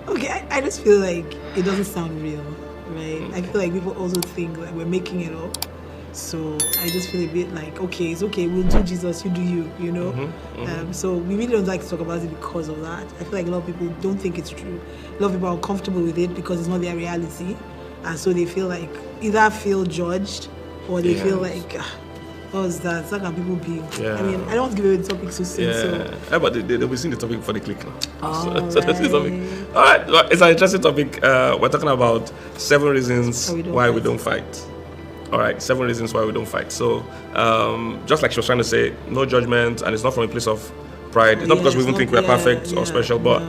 Okay, I just feel like it doesn't sound real, right? I feel like people also think that we're making it up. So I just feel a bit like, okay, it's okay, we'll do Jesus, you do you, you know? So we really don't like to talk about it because of that. I feel like a lot of people don't think it's true. A lot of people are uncomfortable with it because it's not their reality. And so they feel like, either feel judged or they feel like, what was that? How can people be? I mean, I don't want to give away the topic so soon. So. But they'll be seeing the topic for the click now. So Right. that's the topic. All right, it's an interesting topic. We're talking about 7 reasons why we don't fight. All right, 7 reasons why we don't fight. So, just like she was trying to say, no judgment, and it's not from a place of pride. It's not because we even think we're perfect or special, but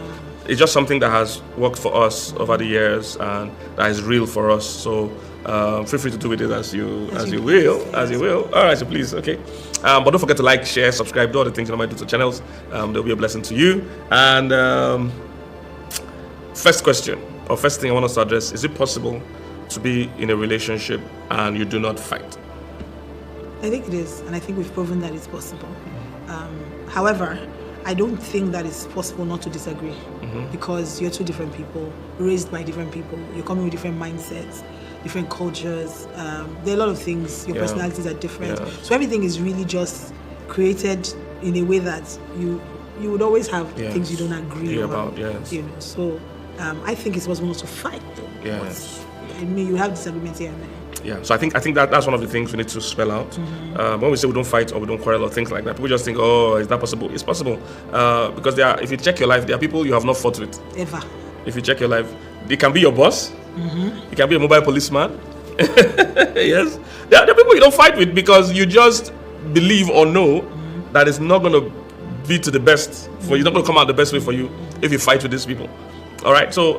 it's just something that has worked for us over the years and that is real for us. So, feel free to do with it as you will. All right, so please, okay. But don't forget to like, share, subscribe, do all the things you might do to channels. They'll be a blessing to you. And first question, or first thing I want us to address: is it possible to be in a relationship and you do not fight? I think it is, and I think we've proven that it's possible. However, I don't think that it's possible not to disagree, because you're two different people, raised by different people. You're coming with different mindsets, different cultures. There are a lot of things. Your personalities are different. So everything is really just created in a way that you would always have things you don't agree about. You know, so I think it's possible not to fight, though. Yes. I mean, you have disagreements here and there. Yeah, so I think that's one of the things we need to spell out. When we say we don't fight or we don't quarrel or things like that, people just think, oh, is that possible? It's possible, because if you check your life, there are people you have not fought with. Ever. If you check your life, they can be your boss. It can be a mobile policeman. Yes, there are people you don't fight with because you just believe or know that it's not going to be to the best for you. It's not going to come out the best way for you if you fight with these people. All right, so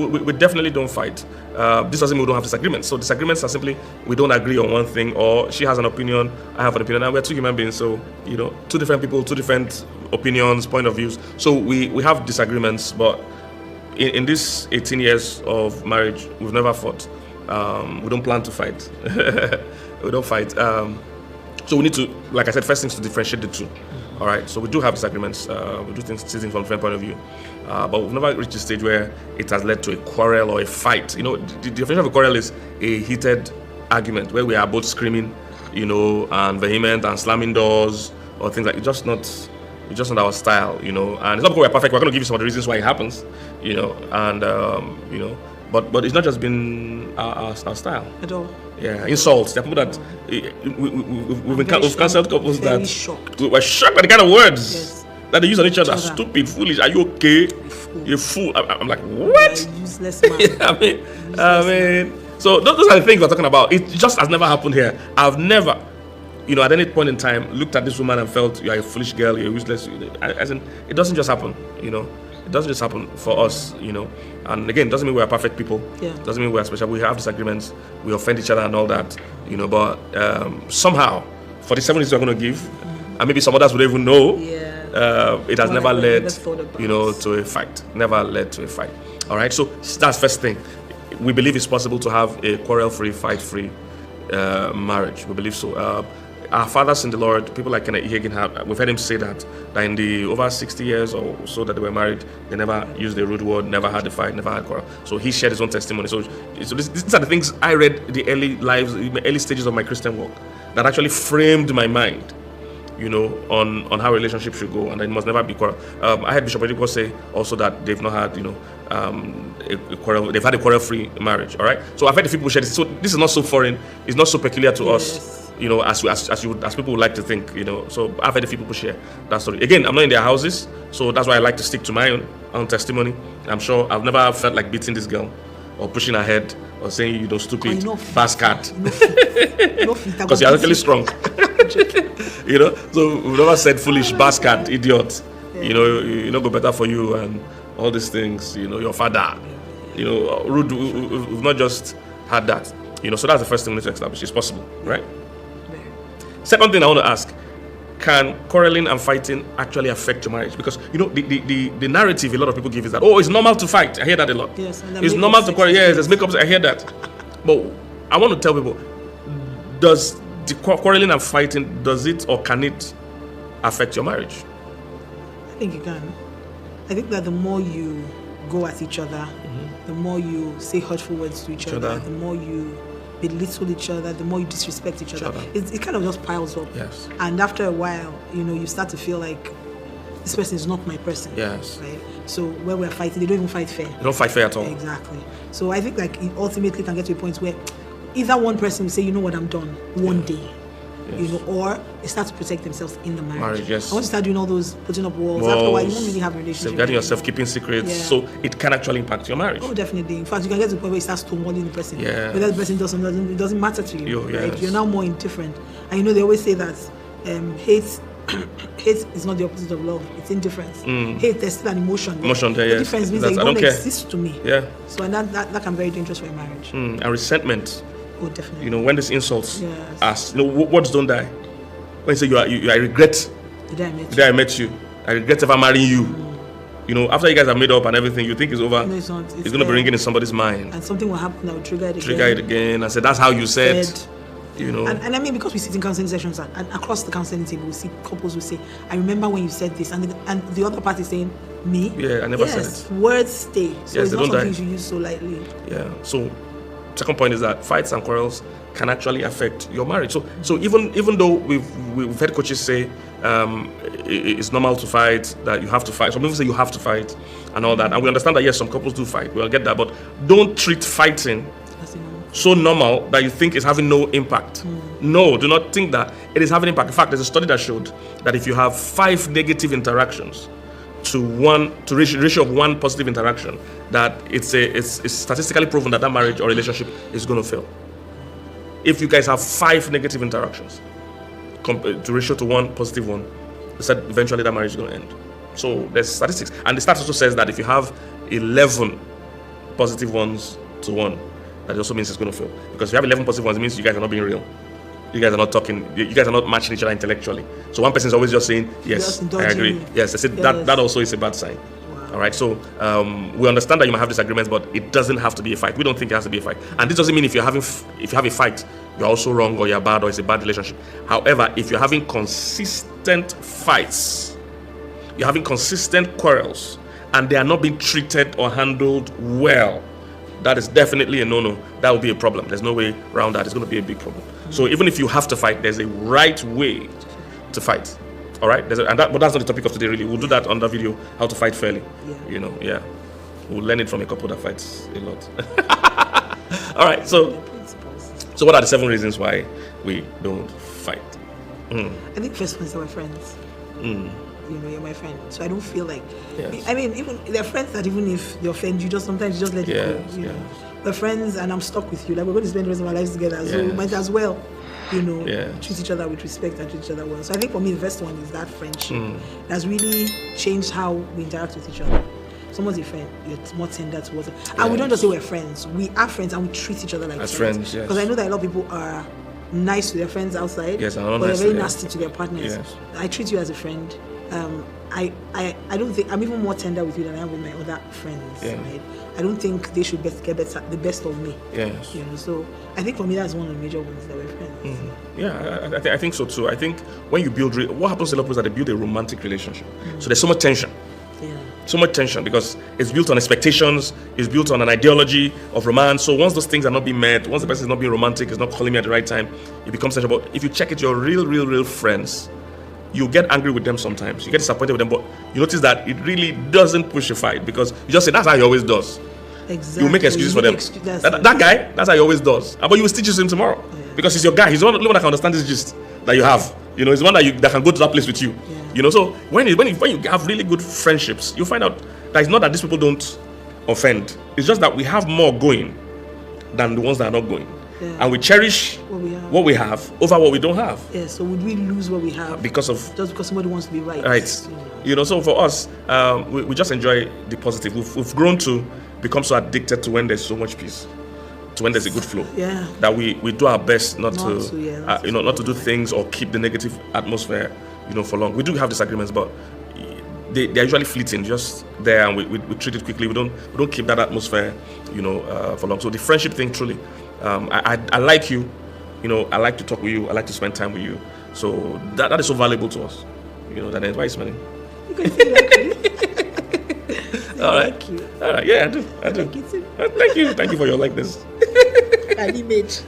we definitely don't fight. This doesn't mean we don't have disagreements. So disagreements are simply we don't agree on one thing, or she has an opinion, I have an opinion, and we're two human beings. So, two different people, two different opinions, point of views. So we have disagreements, but in this 18 years of marriage, we've never fought. We don't plan to fight. We don't fight. So we need to, like I said, first things to differentiate the two. All right, so we do have disagreements. We do see things from a different point of view. But we've never reached a stage where it has led to a quarrel or a fight. The definition of a quarrel is a heated argument where we are both screaming, and vehement and slamming doors or things like that. It's just not our style, and it's not because we're perfect. We're going to give you some of the reasons why it happens, but it's not just been our style At all. Yeah, insults. There are people that we've cancelled couples that we're shocked by the kind of words that they use on each other. Stupid, foolish. Are you okay? You're fool. I'm like, what? Useless man. I mean, so those are the things we're talking about. It just has never happened here. I've never, at any point in time, looked at this woman and felt you're a foolish girl, you're useless. As in, it doesn't just happen. It doesn't just happen for us, And again, it doesn't mean we're perfect people. Yeah. It doesn't mean we're special. We have disagreements. We offend each other and all that, But somehow, for the 7 reasons we're going to give, and maybe some others would even know, it has never led, to a fight. Never led to a fight. All right. So that's first thing. We believe it's possible to have a quarrel-free, fight-free marriage. We believe so. Our fathers in the Lord, people like Kenneth Hagin, we've heard him say that in the over 60 years or so that they were married, they never used a rude word, never had a fight, never had quarrel. So he shared his own testimony. So these are the things I read in the early stages of my Christian walk that actually framed my mind, on how relationships should go, and it must never be quarrel. I heard Bishop Oyedepo say also that they've not had, a quarrel. They've had a quarrel-free marriage. All right. So I've heard the people share this. So this is not so foreign. It's not so peculiar to us. As people would like to think, So I've had a few people share that story. Again, I'm not in their houses, so that's why I like to stick to my own testimony. I'm sure I've never felt like beating this girl or pushing her head or saying, stupid, fast cat. Because you're actually strong. So we've never said foolish, bastard, idiot. Go better for you and all these things. Your father. Rude. We've not just had that. So that's the first thing we need to establish. It's possible, right? Second thing I want to ask: can quarreling and fighting actually affect your marriage? Because the narrative a lot of people give is that it's normal to fight. I hear that a lot. Yes, it's normal to quarrel. Yes, there's makeup. I hear that. But I want to tell people: does the quarreling and fighting, does it or can it affect your marriage? I think it can. I think that the more you go at each other, the more you say hurtful words to each other, the more you belittle each other, the more you disrespect each other. It kind of just piles up. Yes. And after a while, you start to feel like this person is not my person. Yes. Right? So when we're fighting, they don't even fight fair. They don't fight fair at all. Exactly. So I think like it ultimately can get to a point where either one person will say, you know what, I'm done one day. Yes. Or they start to protect themselves in the marriage. Yes. I want to start doing all those, putting up walls. After a while, you won't really have a relationship. Safeguarding yourself, keeping secrets, so it can actually impact your marriage. Oh, definitely. In fact, you can get to the point where you start stonewalling the person. Yeah. Whether the person does something, it doesn't matter to you. Yes. Right? You're now more indifferent. And they always say that hate is not the opposite of love. It's indifference. Hate, there's still an emotion. Emotion there, The difference means that you don't exist to me. Yeah. So and that can be very dangerous for a marriage. And resentment. Oh, definitely. When these insults ask, words don't die. When you say I regret the day I met you. I regret ever marrying you. After you guys have made up and everything, you think it's over. No, it's not. It's going to be ringing in somebody's mind. And something will happen that will trigger it again. And say, that's how you said. And I mean, because we sit in counseling sessions and across the counseling table, we see couples who say, I remember when you said this. And the other party is saying, me? Yeah, I never said it. Words stay. So it's not something you should use so lightly. Yeah. So, second point is that fights and quarrels can actually affect your marriage. So even though we've heard coaches say it's normal to fight, that you have to fight. Some people say you have to fight and all that. And we understand that yes, some couples do fight. We'll get that. But don't treat fighting so normal that you think it's having no impact. No, do not think that it is having impact. In fact, there's a study that showed that if you have 5 negative interactions to ratio of 1 positive interaction, that it's statistically proven that marriage or relationship is going to fail. If you guys have 5 negative interactions to ratio to 1 positive one, they said eventually that marriage is going to end. So there's statistics, and the stats also says that if you have 11 positive ones to 1, that also means it's going to fail. Because if you have 11 positive ones, it means you guys are not being real. You guys are not talking. You guys are not matching each other intellectually. So one person is always just saying, yes, I agree. Yes, I said that also is a bad sign. Wow. All right. So we understand that you might have disagreements, but it doesn't have to be a fight. We don't think it has to be a fight. And this doesn't mean if you have a fight, you're also wrong or you're bad or it's a bad relationship. However, if you're having consistent fights, you're having consistent quarrels, and they are not being treated or handled well, that is definitely a no-no. That will be a problem. There's no way around that. It's going to be a big problem. So even if you have to fight, there's a right way to fight. All right? But that's not the topic of today, really. We'll do that on the video, how to fight fairly. Yeah. We'll learn it from a couple that fights a lot. All right. So what are the 7 reasons why we don't fight? I think first one is our friends. You're my friend, so I don't feel like. Yes. I mean, even they're friends that even if they offend you, sometimes you just let it go. We're friends, and I'm stuck with you. Like we're going to spend the rest of our lives together, so we might as well, treat each other with respect and treat each other well. So I think for me, the first one is that friendship that's really changed how we interact with each other. Someone's a friend, you're more tender towards them, and we don't just say we're friends. We are friends, and we treat each other like friends. Because I know that a lot of people are nice to their friends outside, but they're very nasty to their partners. Yes. I treat you as a friend. I don't think I'm even more tender with you than I am with my other friends. Right? I don't think they should get the best of me. Yes. So I think for me that's one of the major ones that we're friends. Yeah, I think so too. I think when you build, what happens a lot is that they build a romantic relationship. So there's so much tension. So much tension because it's built on expectations, it's built on an ideology of romance. So once those things are not being met, once the person is not being romantic, is not calling me at the right time, it becomes tension. But if you check it, your real friends, you get angry with them sometimes, you get disappointed with them, but you notice that it really doesn't push a fight because you just say that's how he always does. Exactly. You make excuses for them. That guy, that's how he always does. But you will stitch him tomorrow because he's your guy. He's the only one that can understand this gist that you have. He's the one that can go to that place with you. So when you have really good friendships, you find out that it's not that these people don't offend. It's just that we have more going than the ones that are not going. And we cherish what we have over what we don't have. So would we lose what we have because somebody wants to be right? Right. So for us, we just enjoy the positive. We've grown to become so addicted to when there's so much peace, to when there's a good flow. That we do our best not to do things or keep the negative atmosphere, for long. We do have disagreements, but they're usually fleeting, just there, and we treat it quickly. We don't keep that atmosphere, for long. So the friendship thing, truly. I like you, I like to talk with you, I like to spend time with you. So that is so valuable to us, that is why it's money. All right. Thank you. All right. Yeah, I do. Thank you too. Thank you. Thank you for your likeness. An image.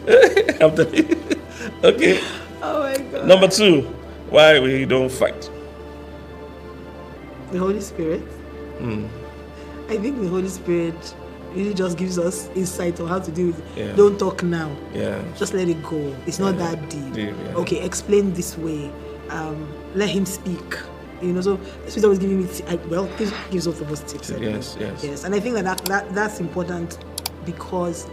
I'm telling you. Okay. Oh my God. Number 2, why we don't fight. The Holy Spirit. I think the Holy Spirit really just gives us insight on how to deal with it. Yeah. Don't talk now. Yeah. Just let it go. It's not that deep. Yeah. Okay, explain this way. Let him speak. So this is always giving me this gives us the most tips. Yes. And I think that's important because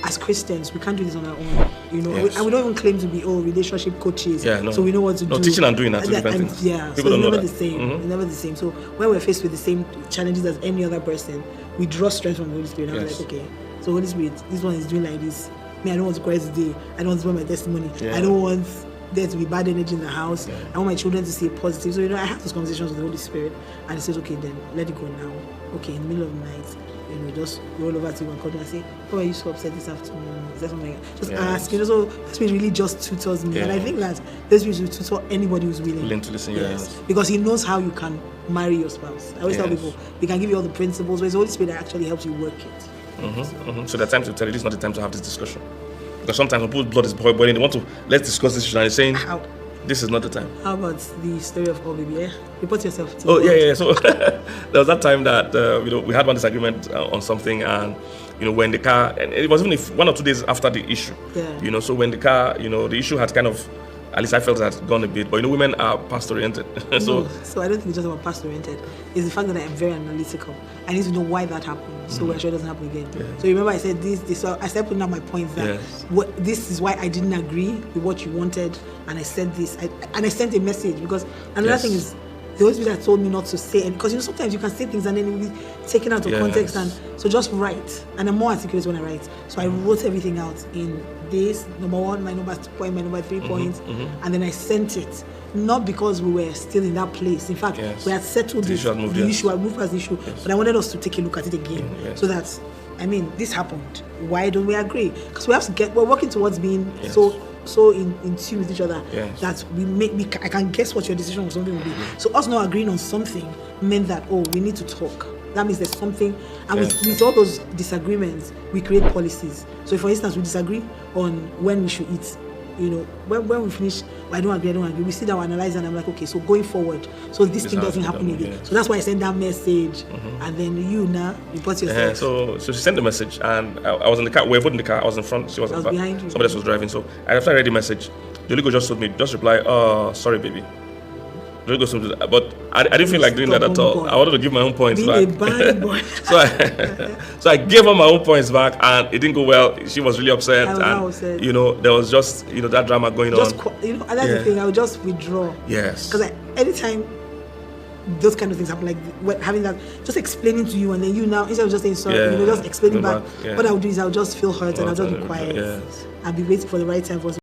as Christians we can't do this on our own. Yes. And we don't even claim to be relationship coaches. Yeah, no. So we know what to do. Teaching and doing are 2 different things. Yeah, People so don't it's know never that. the same. It's never the same. So when we're faced with the same challenges as any other person, we draw strength from the Holy Spirit. And I'm like, okay, so Holy Spirit, this one is doing like this. Me, I don't want to cry today. I don't want to spoil my testimony. Yeah. I don't want there to be bad energy in the house. Yeah. I want my children to see positive. So I have those conversations with the Holy Spirit, and He says, okay, then let it go now. Okay, in the middle of the night, just roll over to you and call me and say, "Oh, are you so upset this afternoon? Is that something?" Just ask. So the Spirit really just tutors me, and I think that the Spirit will tutor anybody who's willing to listen. Yes, because He knows how you can marry your spouse. I always tell people, we can give you all the principles, but it's the Holy Spirit that actually helps you work it. So there are times to tell you this is not the time to have this discussion. Because sometimes when people's blood is boiling, they want to let's discuss this issue, and they're saying this is not the time. How about the story of baby? Report yourself to yeah. So there was that time that we had one disagreement on something, and we're in the car, and it was even 1 or 2 days after the issue. Yeah. So when the car, the issue had kind of, at least I felt it had gone a bit, but women are pastor oriented. So I don't think it's just about pastor oriented. It's the fact that I am very analytical. I need to know why that happened, so we're sure it doesn't happen again. Yeah. So you remember I said this. So I started putting out my points that this is why I didn't agree with what you wanted, and I said this. I sent a message because another thing is the Holy Spirit told me not to say it because sometimes you can say things and then it will be taken out of context, and so just write. And I'm more articulate when I write. So I wrote everything out in this number 1, my number 2 point, my number 3 points, and then I sent it. Not because we were still in that place. In fact, we had settled the issue. I moved past the issue, but I wanted us to take a look at it again, so that this happened. Why don't we agree? Because we have to we're working towards being so in tune with each other that I can guess what your decision on something will be. So us not agreeing on something meant that we need to talk. That means there's something, and with all those disagreements, we create policies. So, for instance, we disagree on when we should eat. When we finish, I don't agree. We sit down, analyze, and I'm like, okay, so going forward, so this thing doesn't happen again. So that's why I send that message, and then you now report yourself. So she sent the message, and I was in the car. We were both in the car. I was in front. She was behind you. Somebody else was driving. So after I read the message, the Holy Ghost just told me, just reply, "Oh, sorry, baby." The Holy Ghost told me that, but I didn't feel like doing that at all. I wanted to give my own points back. A bad boy. So I gave her my own points back, and it didn't go well. She was really upset, there was just that drama going on. And that's the thing. I would just withdraw. Yes. Because anytime those kind of things happen, like having that, just explaining to you, and then you now instead of just saying sorry, just explaining back. What I would do is I would just feel hurt and I'll just be quiet and be waiting for the right time for us.